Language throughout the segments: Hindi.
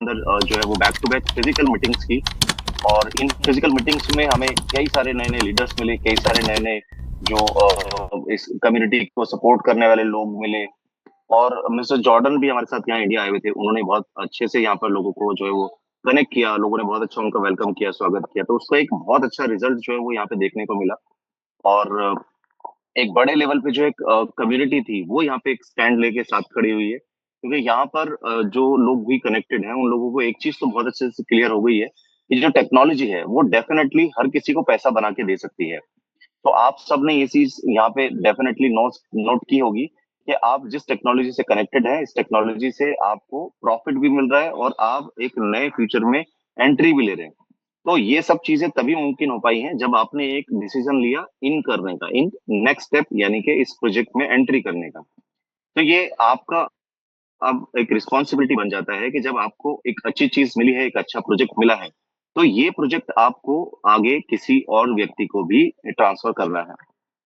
अंदर जो है वो back to back physical meetings की। और इन फिजिकल मीटिंग्स में हमें कई सारे नए नए लीडर्स मिले, कई सारे नए नए जो इस कम्युनिटी को सपोर्ट करने वाले लोग मिले। और मिस्टर जॉर्डन भी हमारे साथ यहाँ इंडिया आए हुए थे। उन्होंने बहुत अच्छे से यहाँ पर लोगों को जो है वो कनेक्ट किया, लोगों ने बहुत अच्छा उनका वेलकम किया, स्वागत किया। तो उसका एक बहुत अच्छा रिजल्ट जो है वो यहाँ पे देखने को मिला। और एक बड़े लेवल पे जो एक कम्युनिटी थी, वो यहाँ पे एक स्टैंड लेके साथ खड़ी हुई है। क्योंकि यहाँ पर जो लोग भी कनेक्टेड हैं, उन लोगों को एक चीज़ तो बहुत अच्छे से क्लियर हो गई है कि जो टेक्नोलॉजी है, वो डेफिनिटली हर किसी को पैसा बना के दे सकती है। तो आप सबने ये चीज़ यहाँ पे डेफिनिटली नोट नोट की होगी कि आप जिस टेक्नोलॉजी से कनेक्टेड हैं, इस टेक्नोलॉजी से आपको प्रॉफिट भी मिल रहा है और आप एक नए फ्यूचर में एंट्री भी ले रहे हैं। तो ये सब चीज़ें तभी मुमकिन हो पाई हैं जब आपने एक डिसीजन लिया इन करने का, इन नेक्स्ट स्टेप यानी कि इस प्रोजेक्ट में एंट्री करने का। तो ये आपका अब एक रिस्पॉन्सिबिलिटी बन जाता है कि जब आपको एक अच्छी चीज़ मिली है, एक अच्छा प्रोजेक्ट मिला है, तो ये प्रोजेक्ट आपको आगे किसी और व्यक्ति को भी ट्रांसफ़र करना है।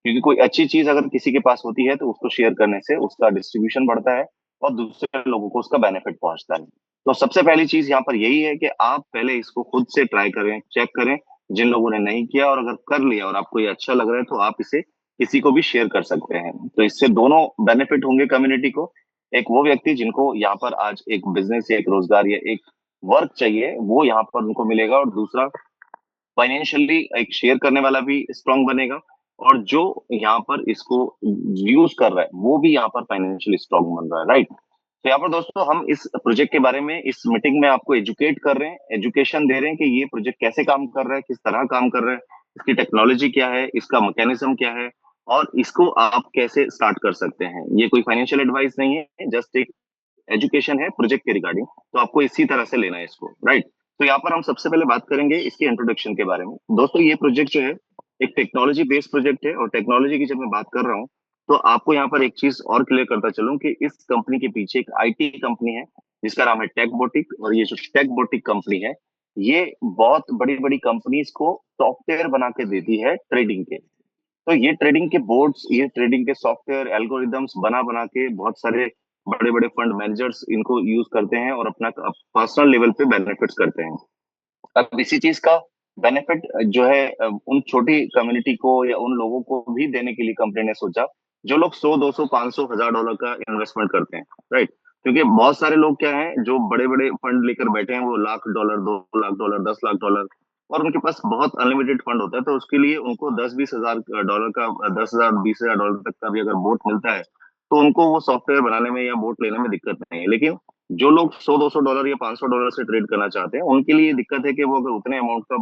क्योंकि कोई अच्छी चीज़ अगर किसी के पास होती है, तो उसको शेयर करने से उसका डिस्ट्रीब्यूशन बढ़ता है और दूसरे लोगों को उसका बेनिफिट पहुँचता है। तो सबसे पहली चीज़ यहाँ पर यही है कि आप पहले इसको खुद से ट्राई करें, चेक करें, जिन लोगों ने नहीं किया और अगर कर लिया और आपको ये अच्छा लग रहा है, तो आप इसे किसी को भी शेयर कर सकते हैं। तो इससे दोनों बेनिफिट होंगे कम्युनिटी को। एक वो व्यक्ति जिनको यहाँ पर आज एक बिज़नेस या एक रोज़गार या एक वर्क चाहिए, वो यहाँ पर उनको मिलेगा और दूसरा फाइनेंशियली एक शेयर करने वाला भी स्ट्रांग बनेगा और जो यहाँ पर इसको यूज़ कर रहा है, वो भी यहाँ पर फाइनेंशियली स्ट्रांग बन रहा है, राइट? तो यहाँ पर दोस्तों हम इस प्रोजेक्ट के बारे में इस मीटिंग में आपको एजुकेट कर रहे हैं, एजुकेशन दे रहे हैं कि ये प्रोजेक्ट कैसे काम कर रहा है, किस तरह काम कर रहा है, इसकी टेक्नोलॉजी क्या है, इसका मैकेनिज्म क्या है और इसको आप कैसे स्टार्ट कर सकते हैं। ये कोई फाइनेंशियल एडवाइस नहीं है, जस्ट एक एजुकेशन है प्रोजेक्ट के रिगार्डिंग, तो आपको इसी तरह से लेना है इसको, राइट? तो यहाँ पर हम सबसे पहले बात करेंगे इसके इंट्रोडक्शन के बारे में। दोस्तों ये प्रोजेक्ट जो है, एक टेक्नोलॉजी बेस्ड प्रोजेक्ट है और टेक्नोलॉजी की जब मैं बात कर रहा हूँ, तो आपको यहाँ पर एक चीज़ और क्लियर करता चलूँ कि इस कंपनी के पीछे एक आईटी कंपनी है, जिसका नाम है टेकबोटिक और ये जो टेकबोटिक कंपनी है, ये बहुत बड़ी-बड़ी कंपनीज़ को सॉफ्टवेयर बना के देती है ट्रेडिंग के। तो ये ट्रेडिंग के बोर्ड्स, ये ट्रेडिंग के सॉफ्टवेयर एल्गोरिदम्स बना-बना के बहुत सारे बड़े-बड़े फंड मैनेजर्स इनको यूज़ करते हैं और अपना पर्सनल लेवल पे बेनिफिट्स करते हैं। अब इसी चीज़ का बेनिफिट जो है उन छोटी कम्युनिटी को या उन लोगों को भी देने के लिए कंपनी ने सोचा, जो लोग 100, 200, 500, $1000 का इन्वेस्टमेंट करते हैं, राइट? क्योंकि बहुत सारे लोग क्या हैं, जो बड़े-बड़े फंड लेकर बैठे हैं, वो लाख डॉलर, $2 लाख, $10 लाख और उनके पास बहुत अनलिमिटेड फंड होता है, तो उसके लिए उनको 10-20 हज़ार डॉलर का 10,000, $20,000 तक का भी अगर बोट मिलता है, तो उनको वो सॉफ्टवेयर बनाने में या बोट लेने में दिक्कत नहीं है। लेकिन जो लोग 100-200 डॉलर या $500 से ट्रेड करना चाहते हैं, उनके लिए ये दिक्कत है कि वो अगर उतने अमाउंट का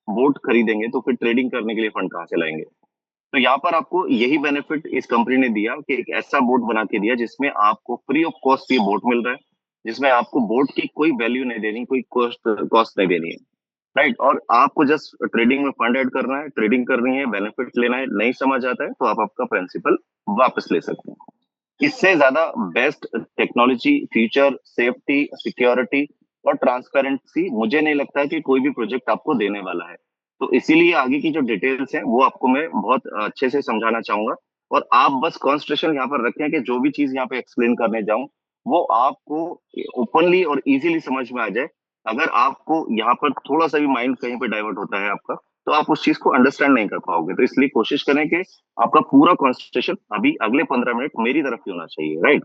बोट खरीदेंगे, तो फिर ट्रेडिंग करने के लिए फंड कहाँ से लाएँगे? तो यहाँ पर आपको यही बेनिफिट इस कंपनी ने दिया कि एक ऐसा बोट बना के दिया जिसमें आपको फ्री ऑफ कॉस्ट ये बोट मिल रहा है, जिसमें आपको बोट की कोई वैल्यू नहीं देनी, कोई कॉस्ट कॉस्ट नहीं देनी है, राइट? और आपको जस्ट ट्रेडिंग में फंड ऐड करना है, ट्रेडिंग करनी है, बेनिफिट लेना है, नहीं समझ आता है तो आप आपका प्रिंसिपल वापस ले सकते हैं। इससे ज़्यादा best technology, feature, safety, security और ट्रांसपेरेंसी मुझे नहीं लगता है कि कोई भी प्रोजेक्ट आपको देने वाला है। तो इसीलिए आगे की जो डिटेल्स हैं, वो आपको मैं बहुत अच्छे से समझाना चाहूँगा और आप बस कॉन्संट्रेशन यहाँ पर रखें कि जो भी चीज़ यहाँ पे एक्सप्लेन करने जाऊँ, वो आपको ओपनली और ईज़िली समझ में आ जाए। अगर आपको यहाँ पर थोड़ा-सा भी माइंड कहीं पे डाइवर्ट होता है आपका, तो आप उस चीज़ को अंडरस्टैंड नहीं कर पाओगे। तो इसलिए कोशिश करें कि आपका पूरा कंसंट्रेशन अभी अगले 15 मिनट मेरी तरफ ही होना चाहिए, राइट?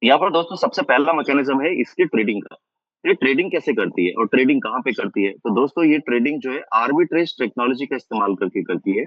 यहाँ पर दोस्तों सबसे पहला मैकेनिज्म है इसकी ट्रेडिंग का। ये ट्रेडिंग कैसे करती है और ट्रेडिंग कहाँ पे करती है? तो दोस्तों ये ट्रेडिंग जो है आर्बिट्रेज टेक्नोलॉजी का इस्तेमाल करके करती है।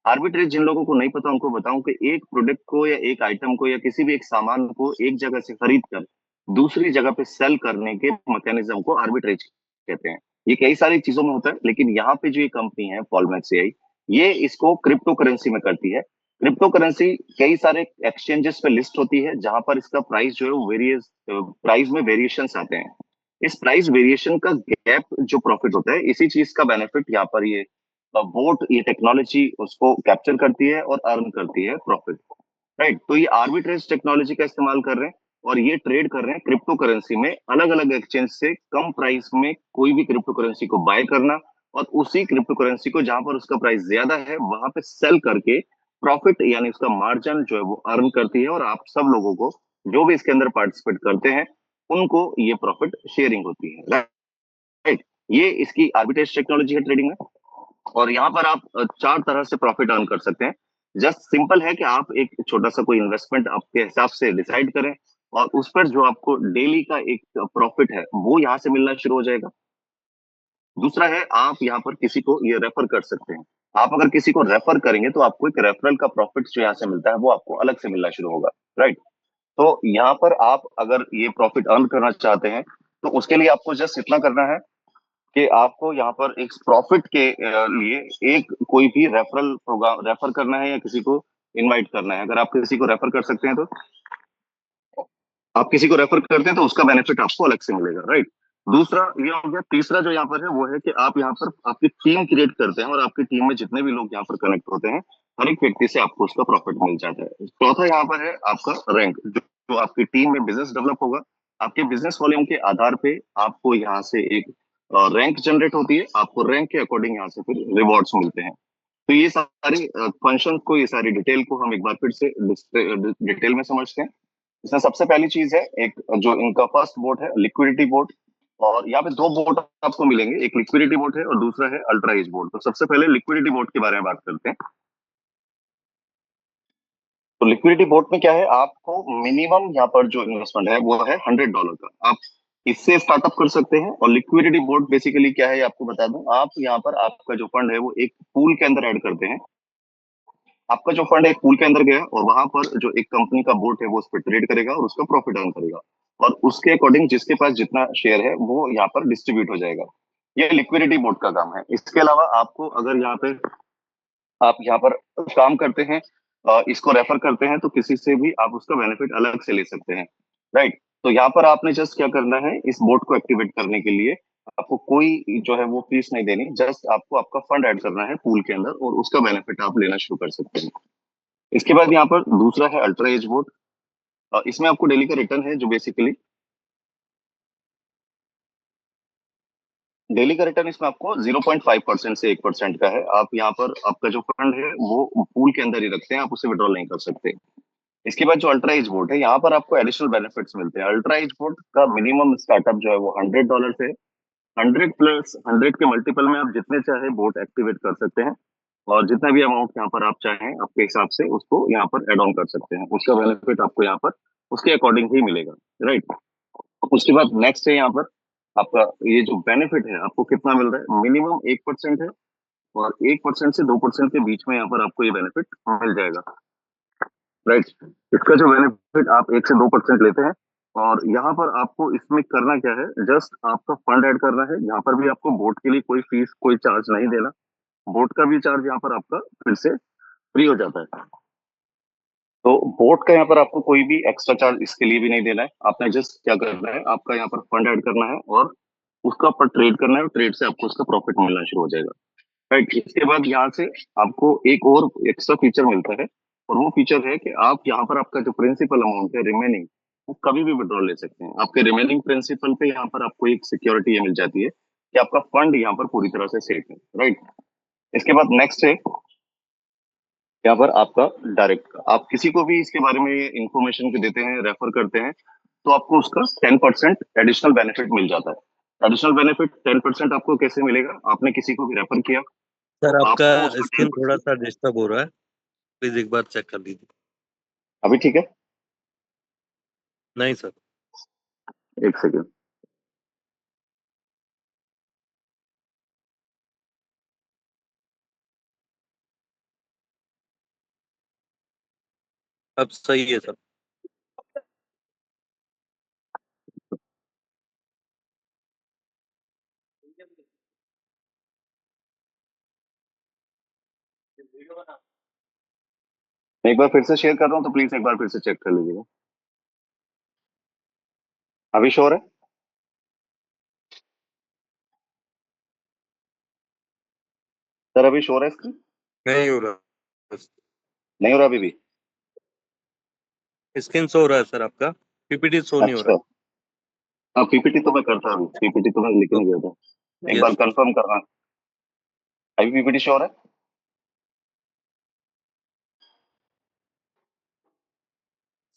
आर्बिट्रेज जिन लोगों को नहीं पता उनको बताऊँ कि एक प्रोडक्ट को या एक आइटम को या किसी भी एक सामान को एक जगह से खरीद कर दूसरी जगह पे सेल करने के मैकेनिज्म को आर्बिट्रेज कहते हैं। ये कई सारी चीज़ों में होता है, लेकिन यहाँ पे जो ये कंपनी है पॉलमैक्स एआई, ये इसको क्रिप्टो करेंसी में करती है। क्रिप्टो करेंसी कई सारे एक्सचेंजेस पे लिस्ट होती है, जहाँ पर इसका प्राइस जो है वो प्राइस में वेरिएशंस आते हैं। इस प्राइस वेरिएशन का गैप जो प्रॉफिट होता है, इसी चीज़ का बेनिफिट यहाँ पर बोट ये टेक्नोलॉजी उसको कैप्चर करती है और अर्न करती है प्रॉफिट, राइट? तो ये आर्बिट्रेज टेक्नोलॉजी का इस्तेमाल कर रहे हैं और ये ट्रेड कर रहे हैं क्रिप्टो करेंसी में अलग-अलग एक्सचेंज से कम प्राइस में कोई भी क्रिप्टो करेंसी को बाय करना और उसी क्रिप्टो करेंसी को जहाँ पर उसका प्राइस ज़्यादा है, वहाँ पे सेल करके प्रॉफिट यानी उसका मार्जिन जो है वो अर्न करती है और आप सब लोगों को जो भी इसके अंदर पार्टिसिपेट करते हैं, उनको ये प्रॉफिट शेयरिंग होती है, राइट। ये इसकी आर्बिट्रेज टेक्नोलॉजी है ट्रेडिंग में। और यहाँ पर आप चार तरह से प्रॉफिट अर्न कर सकते हैं। जस्ट सिंपल है कि आप एक छोटा सा कोई इन्वेस्टमेंट आपके हिसाब से डिसाइड करें, और उस पर जो आपको डेली का एक प्रॉफिट है वो यहाँ से मिलना शुरू हो जाएगा। दूसरा है, आप यहाँ पर किसी को ये रेफर कर सकते हैं। आप अगर किसी को रेफर करेंगे तो आपको एक रेफरल का प्रॉफिट जो यहाँ से मिलता है वो आपको अलग से मिलना शुरू होगा, राइट। तो यहाँ पर आप अगर ये प्रॉफिट अर्न करना चाहते हैं तो उसके लिए आपको जस्ट इतना करना है कि आपको यहाँ पर एक प्रॉफिट के लिए एक कोई भी रेफरल प्रोग्राम रेफर करना है या किसी को इनवाइट करना है। अगर आप किसी को रेफर कर सकते हैं तो आप किसी को रेफर करते हैं तो उसका बेनिफिट आपको अलग से मिलेगा, राइट। दूसरा ये हो गया। तीसरा जो यहाँ पर है वो है कि आप यहाँ पर आपकी टीम क्रिएट करते हैं और आपकी टीम में जितने भी लोग यहाँ पर कनेक्ट होते हैं, हर एक व्यक्ति से आपको उसका प्रॉफिट मिल जाता है। चौथा यहाँ पर है आपका रैंक, जो आपकी टीम में बिजनेस डेवलप होगा, आपके बिजनेस वॉल्यूम के आधार पे आपको यहाँ से एक रैंक जनरेट होती है। आपको रैंक के अकॉर्डिंग यहाँ से फिर रिवॉर्ड्स मिलते हैं। तो ये सारी फंक्शन को, ये सारी डिटेल को हम एक बार फिर से डिटेल में समझते हैं। इसमें सबसे पहली चीज है, एक जो इनका फर्स्ट बोट है लिक्विडिटी बोट। और यहाँ पे दो बोट आपको मिलेंगे, एक लिक्विडिटी बोट है और दूसरा है अल्ट्रा एज बोट। तो सबसे पहले लिक्विडिटी बोट के बारे में बात करते हैं। तो लिक्विडिटी बोट में क्या है, आपको मिनिमम यहाँ पर जो इन्वेस्टमेंट है वो है $100 का। आप इससे स्टार्टअप कर सकते हैं। और लिक्विडिटी बोट बेसिकली क्या है ये आपको बता दूं। आप यहाँ पर आपका जो फंड है वो एक पूल के अंदर ऐड करते हैं। आपका जो फंड है एक पूल के अंदर गया और वहां पर जो एक कंपनी का बोर्ड है वो उस पर ट्रेड करेगा और उसका प्रॉफिट अर्न करेगा। और उसके अकॉर्डिंग जिसके पास जितना शेयर है वो यहाँ पर डिस्ट्रीब्यूट हो जाएगा। ये लिक्विडिटी बोर्ड का काम है। इसके अलावा आपको अगर यहाँ पे आप यहाँ पर काम करते हैं, इसको रेफर करते हैं, तो किसी से भी आप उसका बेनिफिट अलग से ले सकते हैं, राइट। तो यहाँ पर आपने जस्ट क्या करना है, इस बोर्ड को एक्टिवेट करने के लिए आपको कोई जो है वो फीस नहीं देनी। जस्ट आपको आपका फंड ऐड करना है पूल के अंदर और उसका बेनिफिट आप लेना शुरू कर सकते हैं। इसके बाद यहाँ पर दूसरा है अल्ट्रा एज बोर्ड। इसमें आपको डेली का रिटर्न है, जो बेसिकली डेली का रिटर्न इसमें आपको 0.5% से 1% का है। आप यहाँ पर आपका जो फंड है वो पूल के अंदर ही रखते हैं, आप उसे विड्रॉल नहीं कर सकते। इसके बाद जो अल्ट्रा एज बोर्ड है, यहाँ पर आपको एडिशनल बेनिफिट्स मिलते हैं। अल्ट्रा एज बोर्ड का मिनिमम स्टार्टअप जो है वो $100 से 100 प्लस 100 के मल्टीपल में आप जितने चाहे बोर्ड एक्टिवेट कर सकते हैं। और जितना भी अमाउंट यहाँ पर आप चाहें आपके हिसाब से उसको यहाँ पर एड ऑन कर सकते हैं। उसका बेनिफिट आपको यहाँ पर उसके अकॉर्डिंग ही मिलेगा, राइट। उसके बाद नेक्स्ट है यहाँ पर आपका ये जो बेनिफिट है आपको कितना मिल रहा है, मिनिमम 1% है। और 1% से 2% के बीच में यहाँ पर आपको ये बेनिफिट मिल जाएगा, राइट। इसका जो बेनिफिट आप 1 से 2% लेते हैं। और यहाँ पर आपको इसमें करना क्या है, जस्ट आपका फंड ऐड करना है। यहाँ पर भी आपको बोट के लिए कोई फीस कोई चार्ज नहीं देना। बोट का भी चार्ज यहाँ पर आपका फिर से फ्री हो जाता है। तो बोट का यहाँ पर आपको कोई भी एक्स्ट्रा चार्ज इसके लिए भी नहीं देना है। आपने जस्ट क्या करना है, आपका यहाँ पर फंड ऐड करना है और उसका पर ट्रेड करना है और ट्रेड से आपको उसका प्रॉफिट मिलना शुरू हो जाएगा, राइट। इसके बाद यहाँ से आपको एक और एक्स्ट्रा फीचर मिलता है। और वो फीचर है कि आप यहाँ पर आपका जो प्रिंसिपल अमाउंट है रिमेनिंग, वो कभी भी विड्रॉल ले सकते हैं। आपके रिमेनिंग प्रिंसिपल पे यहाँ पर आपको एक सिक्योरिटी ये मिल जाती है कि आपका फंड यहाँ पर पूरी तरह से सेफ है, राइट। इसके बाद नेक्स्ट है यहाँ पर आपका डायरेक्ट, आप किसी को भी इसके बारे में इंफॉर्मेशन देते हैं, रेफर करते हैं, तो आपको उसका 10% एडिशनल बेनिफिट मिल जाता है। एडिशनल बेनिफिट 10% आपको कैसे मिलेगा, आपने किसी को भी रेफर किया सर, तो आपका आपको उसका स्क्रीन थोड़ा 10%। सा डिस्टर्ब हो रहा है। प्लीज एक बार चेक कर लीजिए। अभी ठीक है, नहीं सर। एक सेकेंड। अब सही है सर। मैं एक बार फिर से शेयर कर रहा हूँ, तो प्लीज एक बार फिर से चेक कर लीजिएगा। अभी श्योर है? सर अभी श्योर है इसका? नहीं हो रहा। नहीं हो रहा अभी भी? स्क्रीन शो हो रहा है सर आपका। पीपीटी शो नहीं हो रहा अच्छा। हाँ, पीपीटी तो मैं करता हूँ, पीपीटी तो मैं है। लिखने गया था। एक बार यस कंफर्म करना। अभी पीपीटी श्योर है?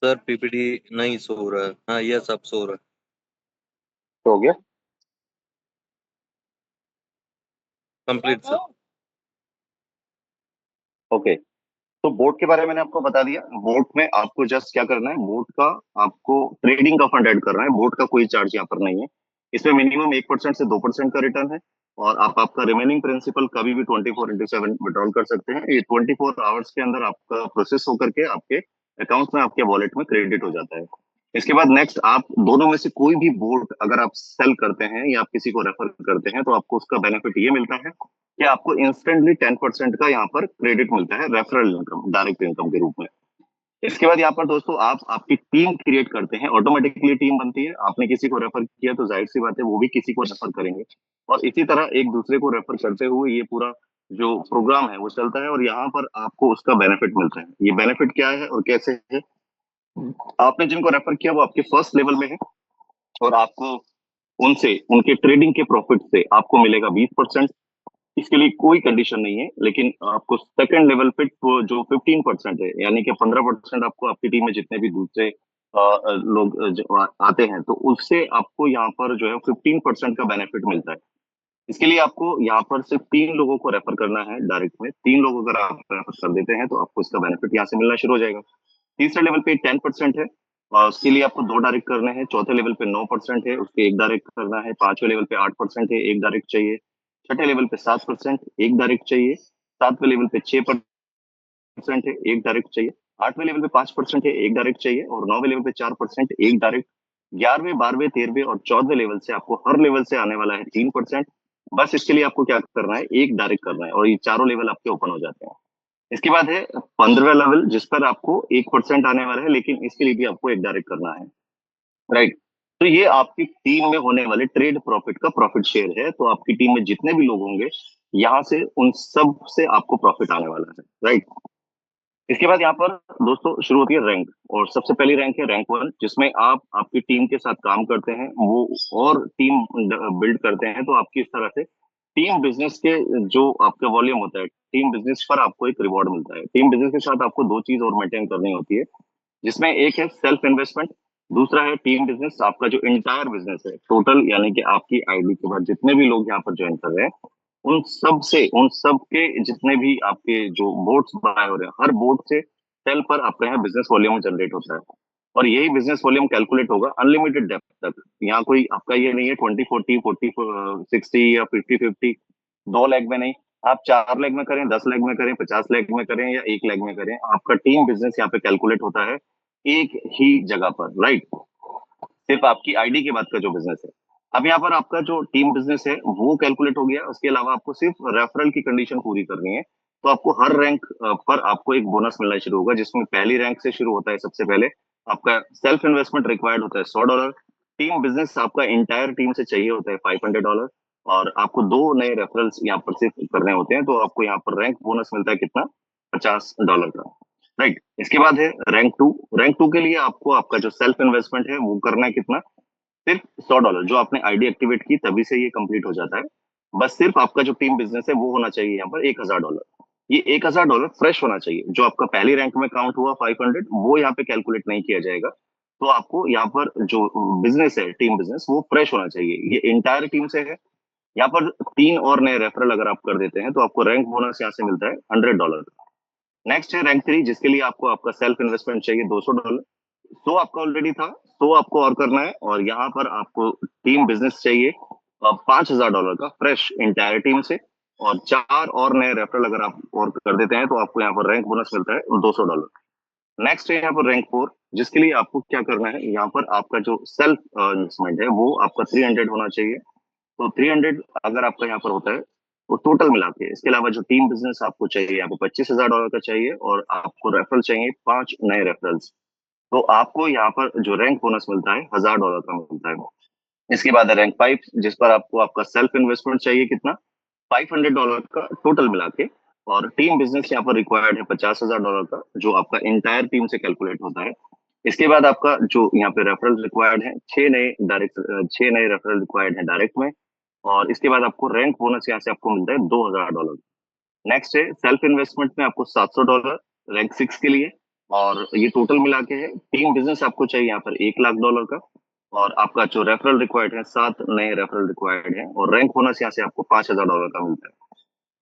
सर, पीपीटी नहीं शो हो रहा है। हाँ, यस अब शो हो रहा है। तो हो गया। Complete sir. ओके, तो बोट के बारे में मैंने आपको बता दिया। बोट में आपको जस्ट क्या करना है, बोट का आपको ट्रेडिंग का फंड ऐड करना है। बोट का कोई चार्ज यहाँ पर नहीं है। इसमें मिनिमम 1% से 2% का रिटर्न है। और आप आपका रिमेनिंग प्रिंसिपल कभी भी 24/7 विड्रॉल कर सकते हैं। ये 24 आवर्स के अंदर आपका प्रोसेस होकर के आपके अकाउंट में, आपके वॉलेट में क्रेडिट हो जाता है। इसके बाद नेक्स्ट, आप दोनों में से कोई भी बोट अगर आप सेल करते हैं या आप किसी को रेफर करते हैं, तो आपको उसका बेनिफिट ये मिलता है कि आपको इंस्टेंटली 10% का यहाँ पर क्रेडिट मिलता है, रेफरल इनकम, डायरेक्ट इनकम के रूप में। इसके बाद यहाँ पर दोस्तों आप आपकी टीम क्रिएट करते हैं, ऑटोमेटिकली टीम बनती है। आपने किसी को रेफर किया तो जाहिर सी बात है वो भी किसी को रेफर करेंगे, और इसी तरह एक दूसरे को रेफर करते हुए ये पूरा जो प्रोग्राम है वो चलता है, और यहाँ पर आपको उसका बेनिफिट मिलता है। ये बेनिफिट क्या है और कैसे है, आपने जिनको रेफर किया वो आपके फर्स्ट लेवल में है, और आपको उनसे, उनके ट्रेडिंग के प्रॉफिट से आपको मिलेगा 20%। इसके लिए कोई कंडीशन नहीं है, लेकिन आपको सेकंड लेवल पे जो 15% है, यानी कि 15% आपको आपकी टीम में जितने भी दूसरे लोग जो आते हैं, तो उससे आपको यहाँ पर जो है 15% का बेनिफिट मिलता है। इसके लिए आपको यहाँ पर सिर्फ 3 लोगों को रेफर करना है डायरेक्ट में। 3 लोग अगर आप रेफर कर देते हैं तो आपको इसका बेनिफिट यहाँ से मिलना शुरू हो जाएगा। तीसरे लेवल पे 10% है, और उसके लिए आपको 2 डायरेक्ट करने हैं। चौथे लेवल पे 9% है, उसके एक डायरेक्ट करना है। पांचवें लेवल पे 8% है, एक डायरेक्ट चाहिए। छठे लेवल पे 7%, एक डायरेक्ट चाहिए। सातवें लेवल पे 6% है, एक डायरेक्ट चाहिए। आठवें लेवल पे 5% है, एक डायरेक्ट चाहिए। और नौवें लेवल पे 4%, एक डायरेक्ट। 11वें, 12वें, 13वें और 14वें लेवल से आपको हर लेवल से आने वाला है 3%। बस इसके लिए आपको क्या करना है, एक डायरेक्ट करना है, और ये चारों लेवल आपके ओपन हो जाते हैं। इसके बाद है 15वां लेवल, जिस पर आपको 1% आने वाला है, लेकिन इसके लिए भी आपको एक डायरेक्ट करना है। राइट। तो ये आपकी टीम में होने वाले ट्रेड प्रॉफिट का प्रॉफिट शेयर है। तो आपकी टीम में जितने भी लोग होंगे, यहाँ से उन सब से आपको प्रॉफिट आने वाला है। राइट। इसके बाद यहाँ पर दोस्तों शुरू होती है रैंक, और सबसे पहली रैंक है रैंक 1, जिसमें आप आपकी टीम के साथ काम करते हैं वो, और टीम बिल्ड करते हैं। तो आपकी इस तरह से टीम बिजनेस के जो आपका वॉल्यूम होता है, टीम बिजनेस पर आपको एक रिवॉर्ड मिलता है। टीम बिजनेस के साथ आपको दो चीज और मेंटेन करनी होती है, जिसमें एक है सेल्फ इन्वेस्टमेंट, दूसरा है टीम बिजनेस। आपका जो इंटायर बिजनेस है टोटल, यानी कि आपकी आईडी के बाद जितने भी लोग यहाँ पर ज्वाइन कर रहे हैं, उन सब के जितने भी आपके जो बोट्स बाय हो रहे हैं, हर बोट से सेल पर आपका यहाँ बिजनेस वॉल्यूम जनरेट होता है। और यही बिजनेस वॉल्यूम कैलकुलेट होगा अनलिमिटेड डेप्थ तक। यहाँ कोई आपका ये नहीं है 20, 40, 40, 60 या 50, 50, 2 लेग में नहीं। आप 4 लेग में करें, 10 लेग में करें, 50 लेग में करें, या 1 लेग में करें, आपका टीम बिजनेस यहाँ पे कैलकुलेट होता है एक ही जगह पर। राइट। सिर्फ आपकी आईडी के बाद का जो बिजनेस है, अब यहाँ पर आपका जो टीम बिजनेस है वो कैलकुलेट हो गया। उसके अलावा आपको सिर्फ रेफरल की कंडीशन पूरी करनी है। तो आपको हर रैंक पर आपको एक बोनस मिलना शुरू होगा, जिसमें पहली रैंक से शुरू होता है। सबसे पहले आपका सेल्फ इन्वेस्टमेंट रिक्वायर्ड होता है $100। टीम बिजनेस आपका इंटायर टीम से चाहिए होता है $500। और आपको 2 नए रेफरल्स यहाँ पर सिर्फ करने होते हैं, तो आपको यहाँ पर रैंक बोनस मिलता है कितना, $50 का। राइट। इसके बाद है रैंक 2। रैंक 2 के लिए आपको आपका जो सेल्फ इन्वेस्टमेंट है वो करना है कितना, सिर्फ $100। जो आपने आईडी एक्टिवेट की तभी से ये कंप्लीट हो जाता है। बस सिर्फ आपका जो टीम बिजनेस है वो होना चाहिए यहाँ पर $1000। ये $1000 फ्रेश होना चाहिए। जो आपका पहली रैंक में काउंट हुआ 500, वो यहाँ पे कैलकुलेट नहीं किया जाएगा। तो आपको यहाँ पर जो बिजनेस है, टीम बिजनेस, वो फ्रेश होना चाहिए। ये इंटायर टीम से है। यहाँ पर 3 और नए रेफरल अगर आप कर देते हैं तो आपको रैंक बोनस यहाँ से मिलता है $100। नेक्स्ट है रैंक 3, जिसके लिए आपको आपका सेल्फ इन्वेस्टमेंट चाहिए $200। 100 आपका ऑलरेडी था, 100 आपको और करना है। और यहाँ पर आपको टीम बिजनेस चाहिए $5000 का फ्रेश इंटायर टीम से। और 4 और नए रेफरल अगर आप और कर देते हैं तो आपको यहाँ पर रैंक बोनस मिलता है $200। नेक्स्ट है यहाँ पर रैंक 4, जिसके लिए आपको क्या करना है, यहाँ पर आपका जो सेल्फ इन्वेस्टमेंट है वो आपका 300 होना चाहिए। तो 300 अगर आपका यहाँ पर होता है, तो टोटल मिला के, इसके अलावा जो टीम बिजनेस आपको चाहिए, आपको $25000 का चाहिए, और आपको रेफरल चाहिए 5 नए रेफरल्स। तो आपको यहाँ पर जो रैंक बोनस मिलता है $1000 का मिलता है। इसके बाद है रैंक 5, जिस पर आपको आपका सेल्फ इन्वेस्टमेंट चाहिए कितना, $500 का टोटल मिला के। और टीम बिजनेस यहाँ पर रिक्वायर्ड है $50000 का, जो आपका इंटायर टीम से कैलकुलेट होता है। इसके बाद आपका जो यहाँ पे रेफरल रिक्वायर्ड है, 6 नए रेफरल रिक्वायर्ड है डायरेक्ट में। और इसके बाद आपको रैंक बोनस यहाँ से आपको मिलता है $2000। नेक्स्ट है सेल्फ इन्वेस्टमेंट में आपको $700 रैंक 6 के लिए। और ये टोटल मिला के है। टीम बिजनेस आपको चाहिए यहाँ पर $1,00,000 का। और आपका जो रेफरल रिक्वायर्ड है 7 नए रेफरल रिक्वायर्ड है, और रैंक बोनस यहाँ से आपको $5,000 का मिलता है।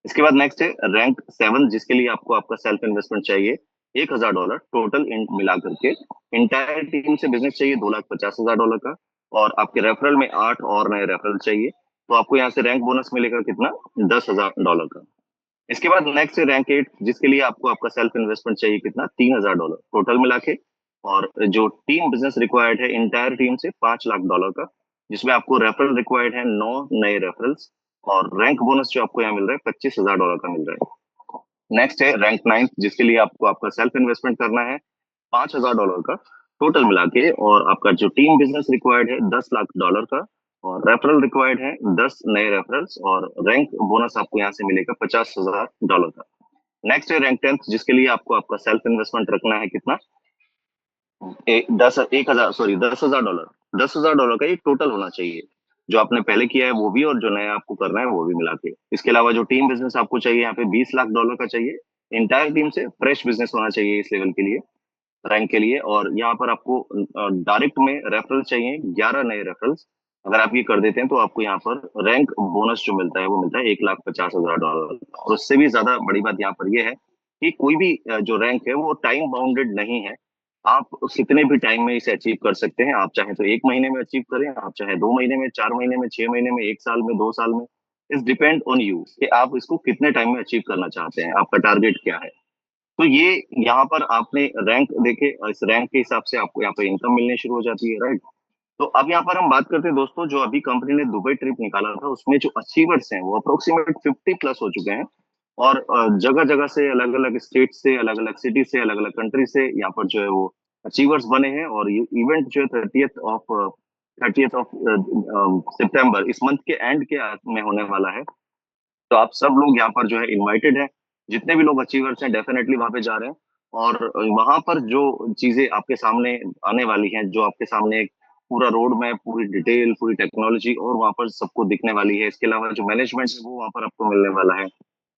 इसके बाद नेक्स्ट है रैंक 7, जिसके लिए आपको आपका सेल्फ इन्वेस्टमेंट चाहिए $1,000 टोटल मिला करके। इंटायर टीम से बिजनेस चाहिए $2,50,000 का, और आपके रेफरल में 8 और नए रेफरल चाहिए, तो आपको यहाँ से रैंक बोनस मिलेगा कितना, $10,000 का। इसके बाद नेक्स्ट है रैंक 8, जिसके लिए आपको आपका सेल्फ इन्वेस्टमेंट चाहिए कितना, $3,000 टोटल मिला के, और जो टीम बिजनेस रिक्वायर्ड है इंटायर टीम से $5,00,000 का, जिसमें आपको रेफरल रिक्वायर्ड है 9 नए रेफरल्स, और रैंक बोनस जो आपको यहाँ मिल रहा है $25,000 का मिल रहा है। नेक्स्ट है रैंक 9, जिसके लिए आपको आपका सेल्फ इन्वेस्टमेंट करना है $5,000 का टोटल मिला के, और आपका जो टीम बिजनेस रिक्वायर्ड है $10,00,000 का, और रेफरल रिक्वायर्ड है 10 नए रेफरल्स, और रैंक बोनस आपको यहाँ से मिलेगा $50,000 का। नेक्स्ट है रैंक 10, जिसके लिए आपको आपका सेल्फ इन्वेस्टमेंट रखना है कितना, $10,000। $10,000 का ये टोटल होना चाहिए, जो आपने पहले किया है वो भी, और जो नया आपको करना है वो भी मिला के। इसके अलावा जो टीम बिजनेस आपको चाहिए यहाँ पे $20,00,000 का चाहिए, इंटायर टीम से फ्रेश बिजनेस होना चाहिए इस लेवल के लिए, रैंक के लिए। और यहाँ पर आपको डायरेक्ट में रेफरल चाहिए 11 नए रेफरल्स। अगर आप ये कर देते हैं तो आपको यहाँ पर रैंक बोनस जो मिलता है वो मिलता है $1,50,000। और उससे भी ज्यादा बड़ी बात यहाँ पर ये है कि कोई भी जो रैंक है वो टाइम बाउंडेड नहीं है। आप कितने भी टाइम में इसे अचीव कर सकते हैं। आप चाहे तो 1 महीने में अचीव करें, आप चाहे 2 महीने में, 4 महीने में, 6 महीने में, 1 साल में, 2 साल में। इस डिपेंड ऑन यू कि आप इसको कितने टाइम में अचीव करना चाहते हैं, आपका टारगेट क्या है। तो ये यहाँ पर आपने रैंक देखे, इस रैंक के हिसाब से आपको यहाँ पर इनकम मिलनी शुरू हो जाती है, राइट। तो अब यहाँ पर हम बात करते हैं दोस्तों, जो अभी कंपनी ने दुबई ट्रिप निकाला था उसमें जो अचीवर्स हैं वो अप्रोक्सीमेट 50+ हो चुके हैं, और जगह जगह से, अलग अलग स्टेट से, अलग अलग सिटी से, अलग अलग कंट्री से यहाँ पर जो है वो अचीवर्स बने हैं। और ये इवेंट जो है 30th ऑफ सितंबर, इस मंथ के एंड के में होने वाला है। तो आप सब लोग यहाँ पर जो है इनवाइटेड हैं, जितने भी लोग अचीवर्स हैं डेफिनेटली वहां पे जा रहे हैं। और वहां पर जो चीजें आपके सामने आने वाली हैं, जो आपके सामने एक पूरा रोड मैप, पूरी डिटेल, पूरी टेक्नोलॉजी और वहां पर सबको दिखने वाली है। इसके अलावा जो मैनेजमेंट है वो वहां पर आपको मिलने वाला है।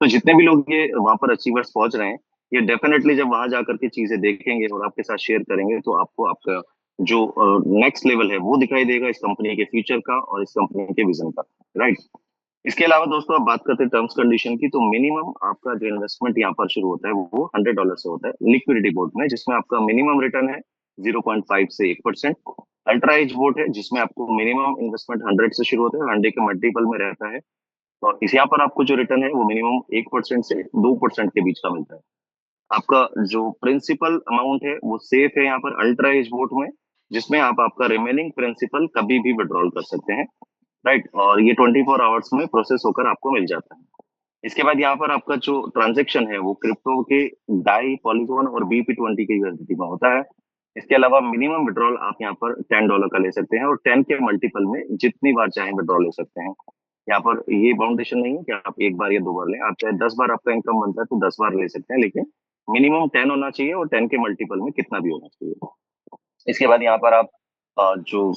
तो जितने भी लोग ये वहां पर अचीवर्स पहुंच रहे हैं, ये डेफिनेटली जब वहां जाकर के चीजें देखेंगे और आपके साथ शेयर करेंगे, तो आपको आपका जो नेक्स्ट लेवल है वो दिखाई देगा इस कंपनी के फ्यूचर का और इस कंपनी के विजन का, राइट। इसके अलावा दोस्तों आप बात करते हैं टर्म्स कंडीशन की, तो मिनिमम आपका जो इन्वेस्टमेंट यहाँ पर शुरू होता है वो $100 से होता है लिक्विडिटी बोट में, जिसमें आपका मिनिमम रिटर्न है 0.5 से 1%। अल्ट्रा एज बोट है जिसमें आपको मिनिमम इन्वेस्टमेंट 100 से शुरू होता है, 100 के मल्टीपल में रहता है। और इस यहाँ पर आपको जो रिटर्न है वो मिनिमम 1% से 2% के बीच का मिलता है। आपका जो प्रिंसिपल अमाउंट है वो सेफ है यहाँ पर अल्ट्रा एज बोट में, जिसमें आप आपका रिमेनिंग प्रिंसिपल कभी भी विड्रॉल कर सकते हैं, राइट। और ये 24 आवर्स में प्रोसेस होकर आपको मिल जाता है। इसके बाद यहाँ पर आपका जो ट्रांजेक्शन है वो क्रिप्टो के डाई, पॉलीगॉन और BP20 के यूएसडीटी में होता है। इसके अलावा मिनिमम विड्रॉल आप यहाँ पर $10 का ले सकते हैं, और 10 के मल्टीपल में जितनी बार चाहे विड्रॉल ले सकते हैं। यहाँ पर ये बाउंडेशन नहीं है कि आप एक बार या 2 बार लें, आप चाहे 10 बार आपका इनकम बनता है तो 10 बार ले सकते हैं, लेकिन मिनिमम 10 होना चाहिए, और 10 के मल्टीपल में कितना भी होना चाहिए। इसके बाद यहाँ पर आप जो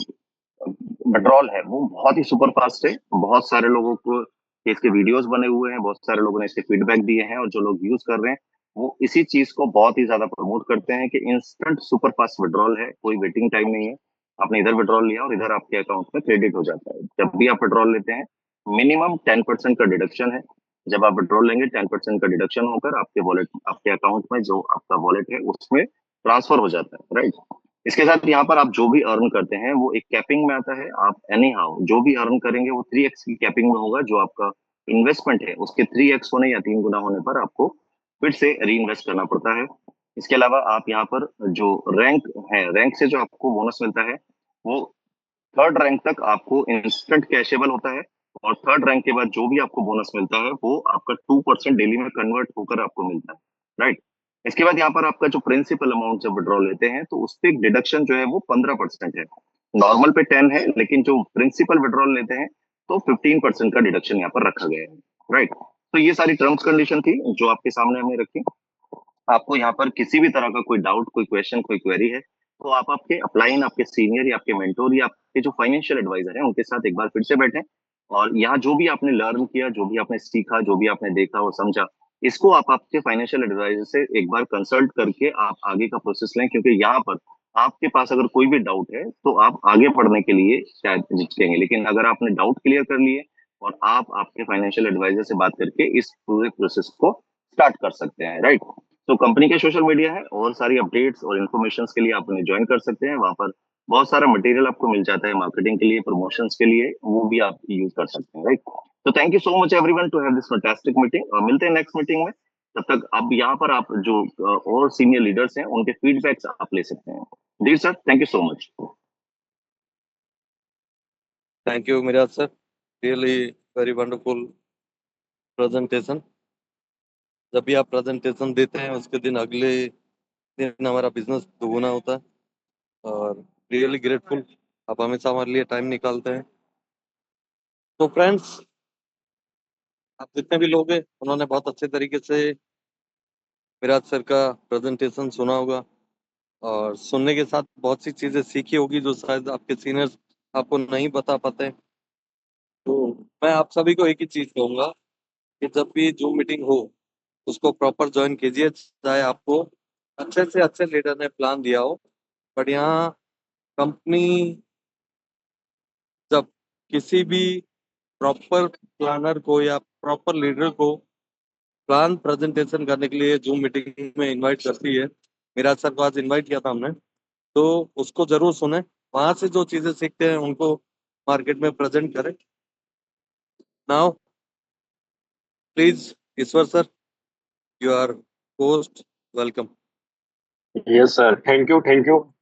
विड्रॉल है वो बहुत ही सुपर फास्ट है। बहुत सारे लोगों को के इसके वीडियोस बने हुए हैं, बहुत सारे लोगों ने इसके फीडबैक दिए हैं, और जो लोग यूज कर रहे हैं वो इसी चीज को बहुत ही ज्यादा प्रमोट करते हैं कि इंस्टेंट सुपर फास्ट विड्रॉल है, कोई वेटिंग टाइम नहीं है। आपने इधर विड्रॉल लिया और इधर आपके अकाउंट में क्रेडिट हो जाता है। जब भी आप विड्रॉल लेते हैं मिनिमम 10% का डिडक्शन है। जब आप विड्रॉल लेंगे 10% का डिडक्शन होकर आपके वॉलेट, आपके अकाउंट में जो आपका वॉलेट है उसमें ट्रांसफर हो जाता है, राइट। इसके साथ यहाँ पर आप जो भी अर्न करते हैं वो एक कैपिंग में आता है। आप एनी हाउ जो भी अर्न करेंगे वो 3x की कैपिंग में होगा, जो आपका इन्वेस्टमेंट है उसके 3x होने या 3 गुना होने पर आपको फिर से री इन्वेस्ट करना पड़ता है। इसके अलावा आप यहाँ पर जो रैंक है, रैंक से जो आपको बोनस मिलता है वो 3rd रैंक तक आपको इंस्टेंट कैशेबल होता है, और 3rd रैंक के बाद जो भी आपको बोनस मिलता है वो आपका 2% डेली में कन्वर्ट होकर आपको मिलता है, राइट। इसके बाद यहाँ पर आपका जो प्रिंसिपल अमाउंट जब विड्रॉल लेते हैं तो उस पे डिडक्शन जो है वो 15% है। नॉर्मल पे 10 है, लेकिन जो प्रिंसिपल विड्रॉल लेते हैं तो 15% का डिडक्शन यहाँ पर रखा गया है, राइट। तो ये सारी टर्म्स कंडीशन थी जो आपके सामने हमने रखी। आपको यहाँ पर किसी भी तरह का कोई डाउट, कोई क्वेश्चन, कोई क्वेरी है तो आप आपके अपलाइन, आपके सीनियर या आपके मेंटोर या आपके जो फाइनेंशियल एडवाइजर हैं उनके साथ एक बार फिर से बैठें, और यहाँ जो भी आपने लर्न किया, जो भी आपने सीखा, जो भी आपने देखा और समझा, इसको आप आपके फाइनेंशियल एडवाइजर से एक बार कंसल्ट करके आप आगे का प्रोसेस लें, क्योंकि यहाँ पर आपके पास अगर कोई भी डाउट है तो आप आगे पढ़ने के लिए शायद हिचकेंगे, लेकिन अगर आपने डाउट क्लियर कर लिए और आप आपके फाइनेंशियल एडवाइजर से बात करके इस पूरे प्रोसेस को स्टार्ट कर सकते हैं, राइट। तो कंपनी का सोशल मीडिया है और सारी अपडेट्स और इन्फॉर्मेशन के लिए आप उन्हें ज्वाइन कर सकते हैं। वहां पर बहुत सारा मटेरियल आपको मिल जाता है मार्केटिंग के लिए, प्रमोशंस के लिए, वो भी आप यूज कर सकते हैं, राइट। तो thank you so much everyone to have this fantastic meeting, और मिलते हैं नेक्स्ट मीटिंग में। तब तक अब यहाँ पर आप जो और सीनियर लीडर्स हैं उनके फीडबैक्स आप ले सकते हैं। जी sir, thank you so much. Thank you, Miraj sir. Really very wonderful presentation. जब भी आप प्रेजेंटेशन देते हैं उसके दिन अगले दिन हमारा बिजनेस दोगुना होता है, और रियली ग्रेटफुल आप हमेशा हमारे लिए टाइम निकालते हैं। तो फ्रेंड्स, आप जितने भी लोग हैं उन्होंने बहुत अच्छे तरीके से विराज सर का प्रेजेंटेशन सुना होगा, और सुनने के साथ बहुत सी चीजें सीखी होगी जो शायद आपके सीनियर्स आपको नहीं बता पाते। तो मैं आप सभी को एक ही चीज कहूंगा कि जब भी जूम मीटिंग हो उसको प्रॉपर ज्वाइन कीजिए, चाहे आपको अच्छे से अच्छे लीडर ने प्लान दिया हो। बट यहाँ कंपनी जब किसी भी प्रॉपर प्लानर को या प्रॉपर लीडर को प्लान प्रेजेंटेशन करने के लिए जूम मीटिंग में इनवाइट करती है, मेरा सर को आज इनवाइट किया था हमने, तो उसको जरूर सुने, वहां से जो चीजें सीखते हैं उनको मार्केट में प्रेजेंट करें। Now please Ishwar sir, you are host, welcome. Yes sir, thank you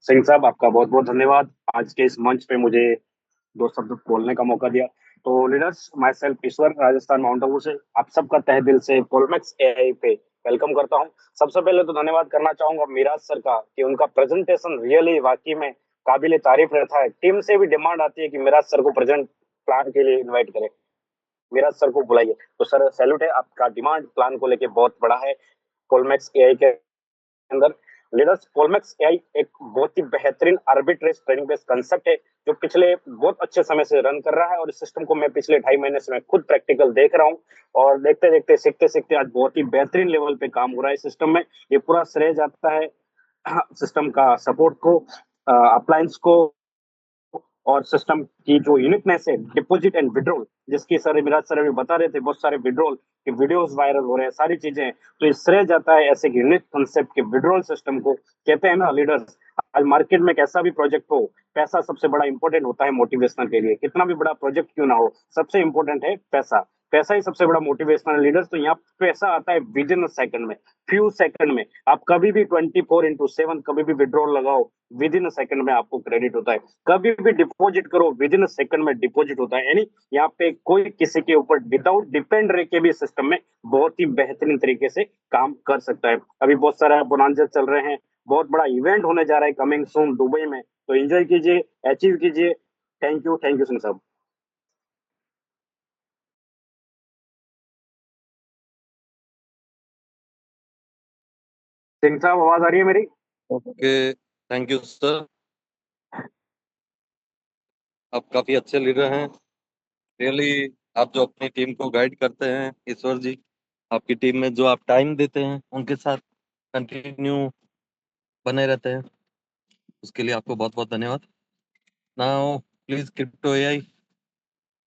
Singh साहब, आपका बहुत बहुत धन्यवाद आज के इस मंच पे मुझे दो शब्द बोलने का मौका दिया। तो leaders, my self Ishwar, Rajasthan mount Abu से आप सबका तहे दिल से पोलमैक्स एआई पे वेलकम करता हूं। सबसे पहले तो धन्यवाद करना चाहूंगा मिराज सर का कि उनका प्रेजेंटेशन रियली वाकई में काबिले तारीफ रहता है। टीम से भी डिमांड आती है कि मिराज सर को प्रेजेंट प्लान के लिए इन्वाइट करें, मिराज सर को बुलाइए। तो सर सैल्यूट है, आपका डिमांड प्लान को लेके बहुत बड़ा है। पोलमैक्स एआई के अंदर लीडर्स, पोलमैक्स एआई एक बहुत ही बेहतरीन आर्बिट्रेज ट्रेनिंग बेस्ड कंसेप्ट है जो पिछले बहुत अच्छे समय से रन कर रहा है, और इस सिस्टम को मैं पिछले 2.5 महीने से मैं खुद प्रैक्टिकल देख रहा हूँ, और देखते देखते सीखते सीखते आज बहुत ही बेहतरीन लेवल पे काम हो रहा है सिस्टम में। ये पूरा श्रेय जाता है सिस्टम का सपोर्ट को, अप्लायंस को, और सिस्टम की जो यूनिकनेस है डिपॉजिट एंड विड्रॉल, जिसकी सर मिराज सर अभी बता रहे थे, बहुत सारे विड्रॉल के वीडियोस वायरल हो रहे हैं, सारी चीजें हैं। तो ये श्रेय जाता है ऐसे यूनिक कंसेप्ट के विड्रॉल सिस्टम को। कहते हैं ना लीडर्स, आज मार्केट में कैसा भी प्रोजेक्ट हो, पैसा सबसे बड़ा इंपॉर्टेंट होता है मोटिवेशनल के लिए। कितना भी बड़ा प्रोजेक्ट क्यों ना हो, सबसे इंपॉर्टेंट है पैसा। पैसा ही सबसे बड़ा मोटिवेशनल लीडर्स। तो यहाँ पैसा आता है विद इन सेकंड में, फ्यू सेकंड में। आप कभी भी 24/7 कभी भी विड्रॉल लगाओ, विद इन सेकंड में आपको क्रेडिट होता है। कभी भी डिपॉजिट करो, विद इन सेकंड में डिपॉजिट होता है। यानी यहाँ पे कोई किसी के ऊपर विदाउट डिपेंड रह के भी सिस्टम में बहुत ही बेहतरीन तरीके से काम कर सकता है। अभी बहुत सारा बोनांजा चल रहे हैं, बहुत बड़ा इवेंट होने जा रहा है कमिंग सून दुबई में, तो एंजॉय कीजिए, अचीव कीजिए। थैंक यू सिंह साहब। सिंह साहब, आवाज आ रही है मेरी? ओके, थैंक यू सर, आप काफी अच्छे लीडर हैं। रियली आप जो अपनी टीम को गाइड करते हैं, ईश्वर जी, आपकी टीम में जो आप टाइम देते हैं उनके साथ कंटिन्यू बने रहते हैं, उसके लिए आपको बहुत बहुत धन्यवाद। Now please crypto AI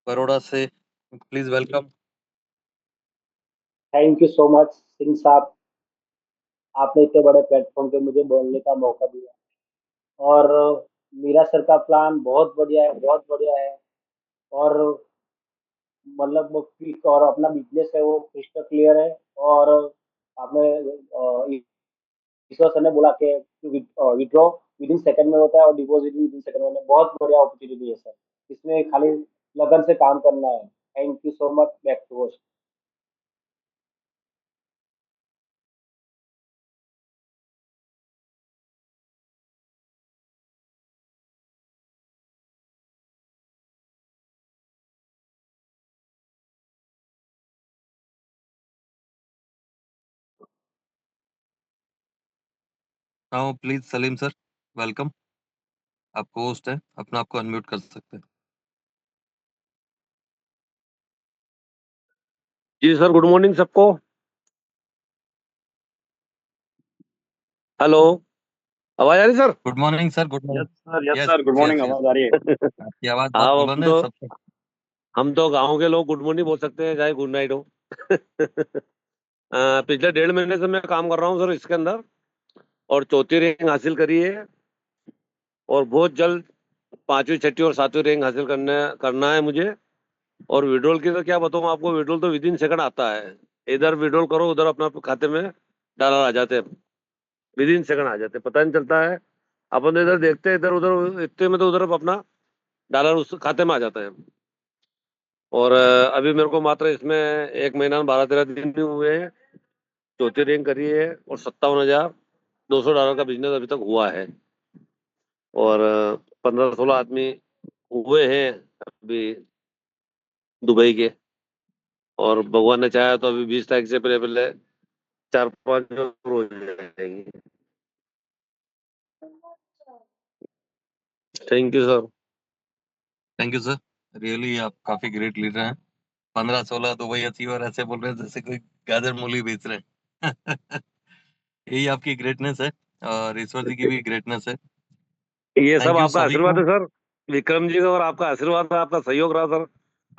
Baroda से please welcome. Thank you so much Singh साहब, आपने इतने बड़े प्लेटफॉर्म पे मुझे बोलने का मौका दिया। और मीरा सर का प्लान बहुत बढ़िया है, बहुत बढ़िया है। और मतलब वो और अपना बिजनेस है वो क्रिस्टल क्लियर है। और आपने ईश्वर सर ने बोला कि विड्रॉ विद इन सेकंड में होता है और डिपॉजिट भी विद इन सेकंड में, बहुत बढ़िया अपॉर्चुनिटी है सर। इसमें खाली लगन से काम करना है। Thank you so much, back to host. Now please Salim sir, welcome, आपको होस्ट है, अपना आपको अनम्यूट कर सकते हैं। जी सर, गुड मॉर्निंग सबको। हेलो। आवाज आ रही sir? Good morning sir, good yes morning. Sir, yes yes sir, good morning, yes yes, आवाज आ रही है। आपकी आवाज बहुत हाँ, बुलंद है सबसे। हम तो गांव के लोग गुड मॉर्निंग बोल सकते हैं, चाहे गुड नाइट हो। पिछले 1.5 महीने से मैं काम कर रहा हूँ सर इसके अंदर, और चौथी रैंक हासिल करी है, और बहुत जल्द 5वीं 6वीं और 7वीं रैंक हासिल करना है मुझे। और विड्रॉल की तो क्या बताऊँ आपको, विड्रॉल तो विद इन सेकंड आता है। इधर विड्रॉल करो, उधर अपना खाते में डॉलर आ जाते हैं, विद इन सेकंड आ जाते हैं, पता नहीं चलता है। अपन तो इधर देखते हैं, इधर उधर इतने में तो उधर अपना डॉलर उस खाते में आ जाता है। और अभी मेरे को मात्र इसमें 1 महीना 12-13 दिन ही हुए हैं, चौथी रैंक करी है, और $57,200 का बिजनेस अभी तक हुआ है। और 15-16 आदमी हुए हैं अभी दुबई के, और भगवान ने चाहा तो अभी 20 तारीख से पहले पहले 4-5 और हो जाएंगे। Thank you sir. Thank you sir, really आप काफी ग्रेट लीडर हैं। 15-16 तो वही अचीवर ऐसे बोल रहे हैं जैसे कोई गाजर मूली बेच रहे हैं। यही आपकी ग्रेटनेस है, और ईश्वर जी की भी ग्रेटनेस है। ये सब थैंक यू आपका सभी आशीर्वाद को। है सर, विक्रम जी का, और आपका आशीर्वाद है, आपका सहयोग रहा सर।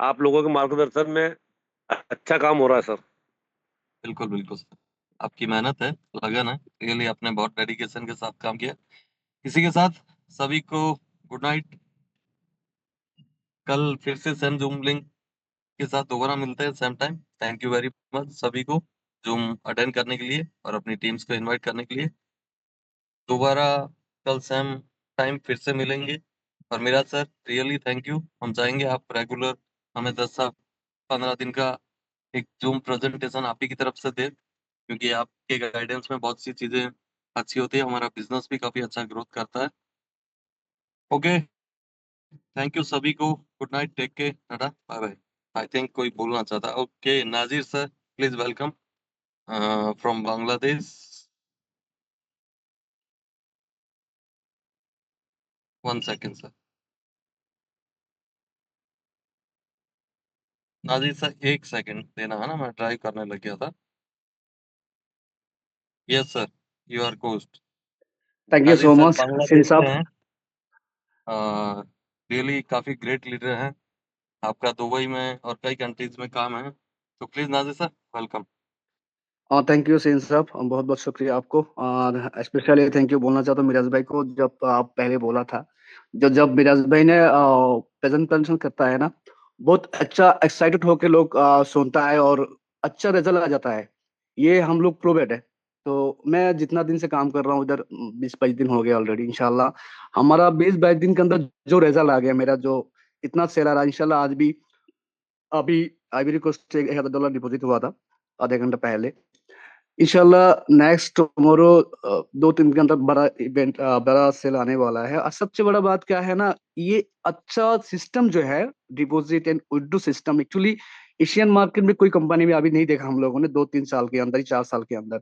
आप लोगों के मार्गदर्शन में अच्छा काम हो रहा है सर। बिल्कुल बिल्कुल सर, आपकी मेहनत है, लगन है, रियली आपने बहुत डेडिकेशन के साथ काम किया। इसी के साथ सभी को गुड नाइट। कल फिर से सेम जूम लिंक के साथ दोबारा मिलते हैं same time. Thank you very much सभी को जूम अटेंड करने के लिए और अपनी टीम्स को इनवाइट करने के लिए। दोबारा कल सेम टाइम फिर से मिलेंगे। और मेरा सर रियली थैंक यू, हम चाहेंगे आप रेगुलर हमें 10 से 15 दिन का एक जूम प्रेजेंटेशन आप ही की तरफ से दें, क्योंकि आपके गाइडेंस में बहुत सी चीजें अच्छी होती है, हमारा बिजनेस भी काफी अच्छा ग्रोथ करता है। ओके, थैंक यू सभी को, good night, take care, ta-ta, bye bye. I think कोई बोलना चाहता, okay Nazir sir, please welcome from Bangladesh. 1 second sir, Nazir sir 1 second देना है ना, मैं ड्राइव करने लग गया था। Yes sir, you are coast. Thank you Nazir so sir much Singh Bangladesh से साहब। हैं, रियली काफी ग्रेट लीडर हैं। आपका दुबई में और कई कंट्रीज में काम है, तो please Nazir sir welcome. Thank you Singh साहब, बहुत बहुत शुक्रिया आपको। और स्पेशली थैंक यू बोलना चाहता हूँ मिराज भाई को। जब आप पहले बोला था, जब मिराज भाई ने प्रेजेंटेशन करता है ना, बहुत अच्छा एक्साइटेड होकर लोग सुनता है और अच्छा रिजल्ट आ जाता है। ये हम लोग प्रूवेड है। तो मैं जितना दिन से काम कर रहा हूँ इधर, 20-22 दिन हो गया ऑलरेडी। इंशाल्लाह हमारा 20-22 दिन के अंदर जो रिजल्ट आ गया, मेरा जो इतना सेल आ रहा है, इंशाल्लाह आज भी अभी आइवरी कोस्ट से $1,000 डिपॉजिट हुआ था आधे घंटे पहले। इंशाल्लाह नेक्स्ट टुमारो 2-3 दिन के अंदर बड़ा इवेंट, बड़ा सेल आने वाला है। और सबसे बड़ा बात क्या है ना, ये अच्छा सिस्टम जो है, deposit and withdraw system, actually Asian market में कोई कंपनी में अभी नहीं देखा हम लोगों ने 2-3 साल के अंदर ही, 4 साल के अंदर।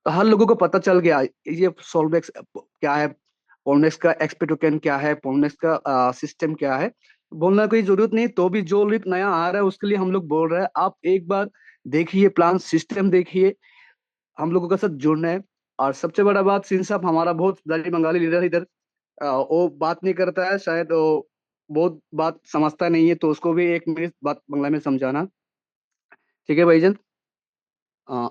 तो हर लोगों को पता चल गया ये सोलवेक्स क्या है, पोलनेक्स का एक्सपी टोकन क्या है, पोलनेक्स का सिस्टम क्या है। बोलना कोई जरूरत नहीं, तो भी जो लोग नया आ रहा है उसके लिए हम लोग बोल रहे हैं, आप एक बार देखिए, प्लान सिस्टम देखिए, हम लोगों का साथ जुड़ना है। और सबसे बड़ा बात, सिंह साहब हमारा बहुत दारी बंगाली लीडर इधर, वो बात नहीं करता है शायद, वो बहुत बात समझता नहीं है, तो उसको भी 1 मिनट बात बांग्ला में समझाना। ঠিক আছে ভাইজান।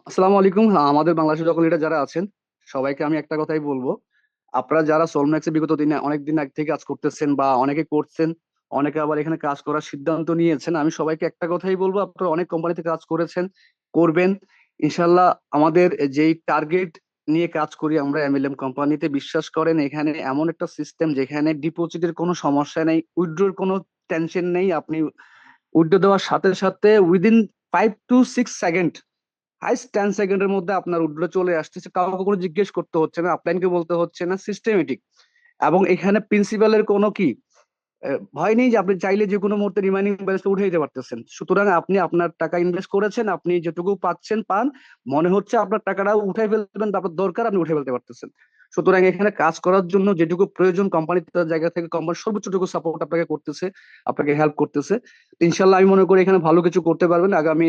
আসসালামু আলাইকুম। আমাদের বাংলাদেশের যখন লিডার যারা আছেন, সবাইকে আমি একটা কথাই বলবো, আপনারা যারা সোলম্যাক্সে বিগত দিনে অনেক দিন আগে থেকে কাজ করতেছেন বা অনেকে করছেন, অনেকে আবার এখানে কাজ করার সিদ্ধান্ত নিয়েছেন, আমি সবাইকে একটা কথাই বলবো, আপনারা অনেক কোম্পানিতে কাজ করেছেন, করবেন ইনশাল্লাহ। আমাদের যেই টার্গেট নিয়ে কাজ করি আমরা এমএলএম কোম্পানিতে, বিশ্বাস করেন এখানে এমন একটা সিস্টেম যেখানে ডিপোজিটের কোনো সমস্যা নেই, উইথড্রোর কোনো টেনশন নেই। আপনি উইথড্রো দেওয়ার সাথে সাথে উইদিন 5 to 6 সেকেন্ড, হাইস্ট 10 সেকেন্ডের মধ্যে আপনার উইথড্র চলে আসতেছে, কাউকে কোনো জিজ্ঞেস করতে হচ্ছে না, আপলাইনকে বলতে হচ্ছে না, সিস্টেমেটিক। এবং এখানে প্রিন্সিপালের কোনো কি ভয় নেই, যে আপনি চাইলে যে কোনো মুহূর্তে রিমাইনিং ব্যালেন্সটা উঠে দিতে পারতেছেন। সুতরাং আপনি আপনার টাকা ইনভেস্ট করেছেন, আপনি যেটুকু পাচ্ছেন পান, মনে হচ্ছে আপনার টাকাটা উঠাই ফেলবেন, তারপর দরকার আপনি উঠে ফেলতে পারতেছেন। সুতরাং এখানে কাজ করার জন্য যেটুকু প্রয়োজন, কোম্পানির জায়গা থেকে কোম্পানির সর্বোচ্চটুকু সাপোর্ট আপনাকে করতেছে, আপনাকে হেল্প করতেছে। তো ইনশাল্লাহ আমি মনে করি এখানে ভালো কিছু করতে পারবেন। আগামী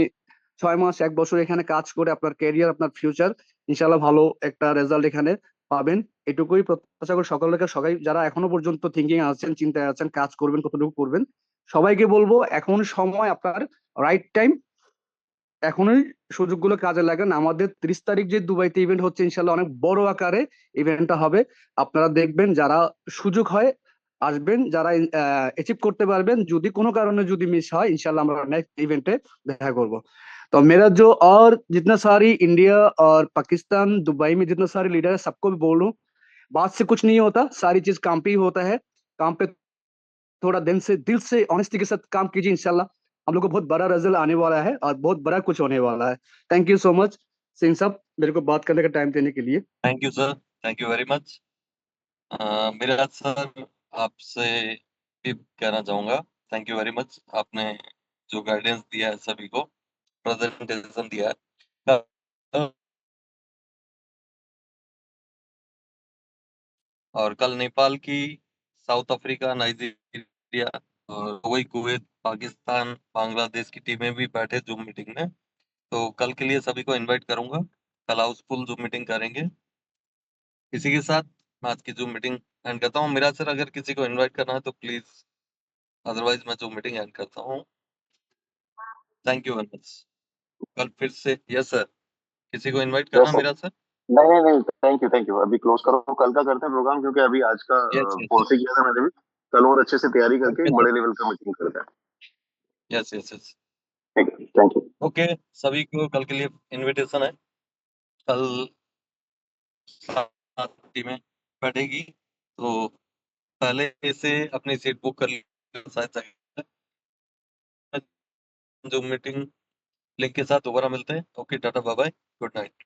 6 মাস 1 বছর এখানে কাজ করে আপনার ক্যারিয়ার, আপনার ফিউচার, ইনশাল্লাহ ভালো একটা রেজাল্ট এখানে পাবেন, এটুকুই প্রত্যাশা করি সকলকে। সবাই যারা এখনো পর্যন্ত থিঙ্কিং আছেন, চিন্তায় আছেন, কাজ করবেন কতটুকু করবেন, সবাইকে বলবো এখন সময় আপনার, রাইট টাইম, এখনই সুযোগগুলো কাজে লাগান। আমাদের 30 তারিখ যে দুবাইতে ইভেন্ট হচ্ছে, ইনশাল্লাহ অনেক বড় আকারে ইভেন্টটা হবে। আপনারা দেখবেন, যারা সুযোগ হয় আসবেন, যারা অ্যাচিভ করতে পারবেন। যদি কোনো কারণে যদি মিস হয়, ইনশাল্লাহ আমরা নেক্সট ইভেंटे দেখা করব। तो मेरा जो और जितना सारी इंडिया और पाकिस्तान दुबई में जितना सारे लीडर है, सबको भी बोल रहा हूँ, बात से कुछ नहीं होता, सारी चीज काम पे ही होता है। काम पे थोड़ा दिल से ऑनेस्टी के साथ काम कीजिए, इंशाल्लाह हम लोग को बहुत बड़ा रिजल्ट आने वाला है और बहुत बड़ा कुछ होने वाला है। Thank you so much Singh साहब, मेरे को बात करने का टाइम देने के लिए। Thank you sir, thank you very much. मेरा सर आपसे भी कहना चाहूंगा, थैंक यू वेरी मच। आपने जो गाइडेंस दिया है सभी को, प्रेजेंटेशन दिया है, और कल नेपाल की, साउथ अफ्रीका, नाइजीरिया और कुवैत, पाकिस्तान, बांग्लादेश की टीमें भी बैठे जूम मीटिंग में। तो कल के लिए सभी को इनवाइट करूंगा, कल हाउसफुल जूम मीटिंग करेंगे। इसी के साथ मैं आज की जूम मीटिंग एंड करता हूँ। मेरा सर अगर किसी को इनवाइट करना है तो प्लीज, अदरवाइज मैं जूम मीटिंग एंड करता हूँ। Thank you very much. कल फिर से, यस सर, किसी को इनवाइट करना यस सर। मेरा सर? नहीं नहीं नहीं, थैंक यू। अभी क्लोज करो, कल का करते हैं प्रोग्राम, क्योंकि अभी आज का यस यस फोन से किया था मैंने भी। कल और अच्छे से तैयारी करके ओके एक सर, बड़े लेवल का मीटिंग करते हैं। यस यस यस, ठीक है, थैंक यू। ओके। सभी को कल के लिए इनविटेशन है। कल 7 टीमें बैठेगी, तो पहले से अपनी सीट बुक कर ली शायद। जो मीटिंग लिंक के साथ दोबारा मिलते हैं। Okay, tata, bye bye, good night.